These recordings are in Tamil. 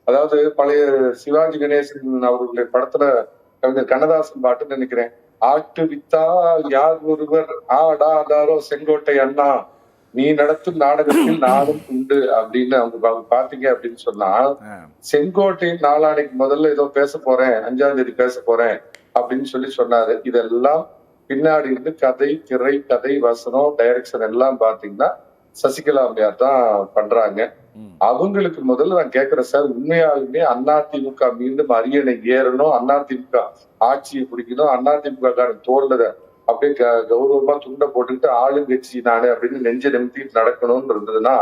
அதாவது பழைய சிவாஜி கணேசன் அவர்களுடைய படத்துல கவிஞர் கண்ணதாசன் பாட்டுன்னு நினைக்கிறேன். ஆட்டு வித்தால் யார் ஒருவர் ஆடாதாரோ செங்கோட்டை அண்ணா நீ நடத்தும் நாடகத்தில் நானும் உண்டு அப்படின்னு அவங்க பாத்தீங்க அப்படின்னு சொன்னா, செங்கோட்டையின் நாளானைக்கு முதல்ல ஏதோ பேச போறேன், 5ஆம் தேதி பேச போறேன் அப்படின்னு சொன்னாரு. இதெல்லாம் பின்னாடி இருந்து கதை, திரை, கதை, வசனம், டைரக்ஷன் எல்லாம் பாத்தீங்கன்னா சசிகலா அம்மையார் தான் பண்றாங்க. அவங்களுக்கு முதல்ல நான் கேட்கிறேன் சார், உண்மையாலுமே அதிமுக மீண்டும் அரியணை ஏறணும், அதிமுக ஆட்சியை பிடிக்கணும், அதிமுக காரன் தோல்ல அப்படியே கௌரவமா துண்டை போட்டுக்கிட்டு ஆளுங்கட்சி நானு அப்படின்னு நெஞ்ச நிமித்திட்டு நடக்கணும்னு இருந்ததுன்னா,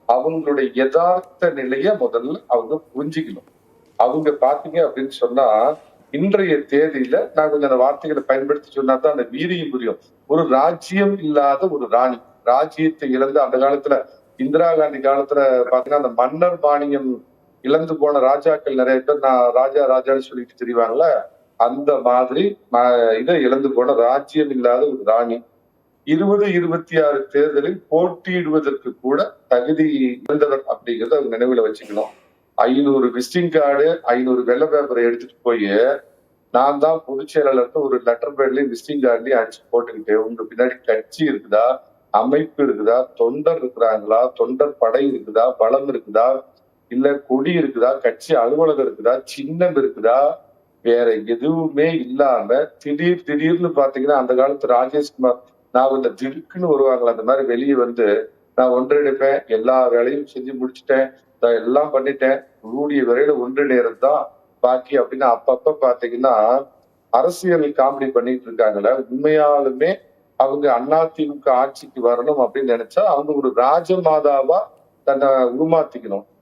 அவங்களுடைய யதார்த்த நிலைய முதல்ல அவங்க புரிஞ்சுக்கணும். அவங்க பாத்தீங்க அப்படின்னு சொன்னா, இன்றைய தேதியில நான் கொஞ்சம் அந்த வார்த்தைகளை பயன்படுத்தி சொன்னா தான் அந்த வீரியம் புரியும். ஒரு ராஜ்யம் இல்லாத ஒரு ராணி, ராஜ்யத்தை இழந்து அந்த காலத்துல இந்திரா காந்தி காலத்துல பாத்தீங்கன்னா அந்த மன்னர் மானியம் இழந்து போன ராஜாக்கள் நிறைய பேர் நான் ராஜா ராஜான்னு சொல்லிட்டு தெரிவாங்கல்ல, அந்த மாதிரி இதை இழந்து போன ராஜ்யம் இல்லாத ஒரு ராணி 2026 தேர்தலில் போட்டியிடுவதற்கு கூட தகுதி இழந்தவர் அப்படிங்கறத அவங்க நினைவுல வச்சுக்கணும். 500 விசிட்டிங் கார்டு 500 வெள்ளை பேப்பரை எடுத்துட்டு போய் நான் தான் பொதுச் செயலாளர்னு ஒரு லெட்டர் பேட்லயும் விசிட்டிங் கார்டுலயும் அடிச்சு போட்டுக்கிட்டு உங்க பின்னாடி கட்சி இருக்குதா, அமைப்பு இருக்குதா, தொண்டர் இருக்கிறாங்களா, தொண்டர் படை இருக்குதா, பலம் இருக்குதா, இல்ல கொடி இருக்குதா, கட்சி அலுவலகம் இருக்குதா, சின்னம் இருக்குதா, வேற எதுவுமே இல்லாம திடீர்னு பாத்தீங்கன்னா அந்த காலத்து ராஜேஷ்குமார் நான் இந்த திடுக்குன்னு வருவாங்களா அந்த மாதிரி வெளியே வந்து நான் ஒன்றிணைப்பேன், எல்லா வேலையும் செஞ்சு முடிச்சுட்டேன், எல்லாம் பண்ணிட்டேன், கூடிய விரைவில் ஒன்றிணைறது தான் பாக்கி அப்படின்னு அப்பப்ப பாத்தீங்கன்னா அரசியல் காமெடி பண்ணிட்டு இருக்காங்கல்ல. உண்மையாலுமே அவங்க அதிமுக ஆட்சிக்கு வரணும் அப்படின்னு நினைச்சா அவங்க ஒரு ராஜமாதாவா தன்னை உருமாத்திக்கணும்.